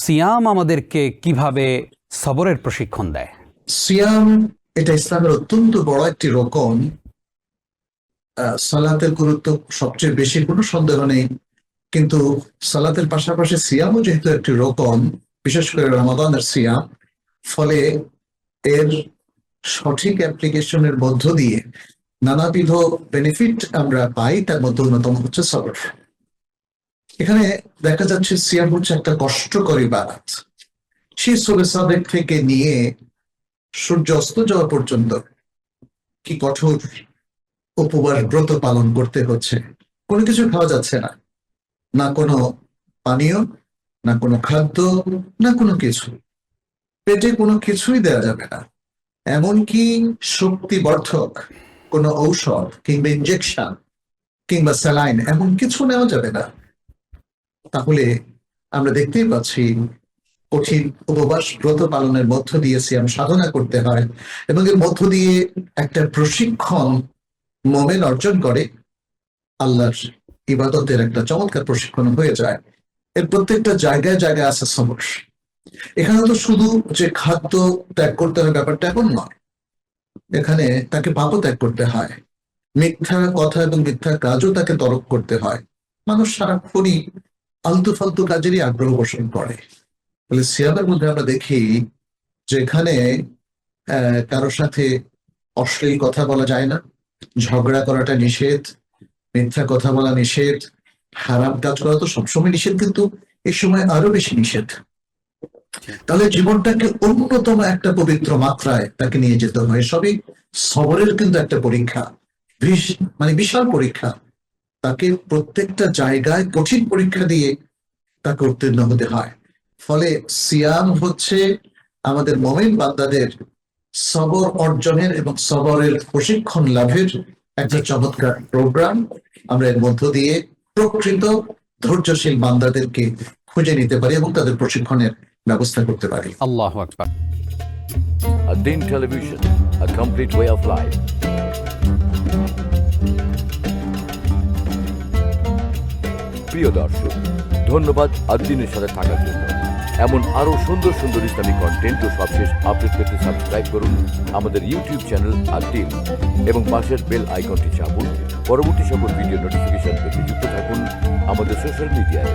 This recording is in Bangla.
সিয়াম আমাদেরকে কিভাবে সবরের প্রশিক্ষণ দেয়? সিয়াম এটা ইসলামের অত্যন্ত বড় একটি রকম। সালাতের গুরুত্ব সবচেয়ে বেশি, কোনো সন্দেহ নেই, কিন্তু সালাতের পাশাপাশি সিয়ামও যেহেতু একটি রকম, বিশেষ করে রমাদানের সিয়াম, ফলে এর সঠিক অ্যাপ্লিকেশনের মধ্য দিয়ে নানাবিধ বেনিফিট আমরা পাই। তার মধ্যে অন্যতম হচ্ছে সবর। এখানে দেখা যাচ্ছে সিয়াম হচ্ছে একটা কষ্টকর ইবাদত। সেই সবে সাদেক থেকে নিয়ে সূর্য অস্ত যাওয়া পর্যন্ত কি কঠোর উপবাস ব্রত পালন করতে হচ্ছে। কোনো কিছু খাওয়া যাচ্ছে না, না কোনো পানীয়, না কোনো খাদ্য, না কোনো কিছু, পেটে কোনো কিছুই দেওয়া যাবে না। এমনকি শক্তিবর্ধক কোনো ঔষধ কিংবা ইনজেকশন কিংবা স্যালাইন এমন কিছু নেওয়া যাবে না। তাহলে আমরা দেখতেই পাচ্ছি কঠিন উপবাস ব্রত পালনের মধ্য দিয়ে সিয়াম সাধনা করতে হয়, এবং এর মধ্য দিয়ে একটা প্রশিক্ষণ মোমেন অর্জন করে। আল্লাহর ইবাদতের একটা চমৎকার প্রশিক্ষণ হয়ে যায়। এর প্রত্যেকটা জায়গায় জায়গায় আছে সবর। এখানে তো শুধু যে খাদ্য ত্যাগ করতে হয় ব্যাপারটা এমন নয়, এখানে তাকে পাপও ত্যাগ করতে হয়, মিথ্যা কথা এবং মিথ্যা কাজও তাকে তরক করতে হয়। মানুষ সারাক্ষণই আলতু ফালতু কাজেরই আগ্রহ পোষণ করে। বলে সিয়ামের মধ্যে আমরা দেখি যে এখানে কারোর সাথে অশ্লীল কথা বলা যায় না, ঝগড়া করাটা নিষেধ, মিথ্যা কথা বলা নিষেধ, হারাম কাজ করা তো সবসময় নিষেধ, কিন্তু এই সময় আরো বেশি নিষেধ। তাহলে জীবনটাকে অন্যতম একটা পবিত্র মাত্রায় তাকে নিয়ে যেতে হয়। সবই সবরের কিন্তু একটা পরীক্ষা, মানে বিশাল পরীক্ষা। তাকে প্রত্যেকটা জায়গায় কঠিন পরীক্ষা দিয়ে তাকে উত্তীর্ণ হতে হয়। ফলে সিয়াম হচ্ছে আমাদের মুমিন বান্দাদের সবর অর্জনের এবং সবরের প্রশিক্ষণ লাভের একটা চমৎকার প্রোগ্রাম। আমরা এর মধ্য দিয়ে প্রকৃত ধৈর্যশীল বান্দাদেরকে খুঁজে নিতে পারি এবং তাদের প্রশিক্ষণের ব্যবস্থা করতে পারি। আল্লাহু আকবার। Adin Television, a complete way of life. প্রিয় দর্শক, ধন্যবাদ আদ্দিনের সাথে থাকার জন্য। এমন আরো সুন্দর সুন্দর ইসলামিক কন্টেন্ট ও সবশেষ আপডেট পেতে সাবস্ক্রাইব করুন আমাদের ইউটিউব চ্যানেল আদ্দিন এবং পাশের বেল আইকনটি চাপুন। পরবর্তী সকল ভিডিও নোটিফিকেশন পেতে যুক্ত থাকুন আমাদের সোশ্যাল মিডিয়ায়।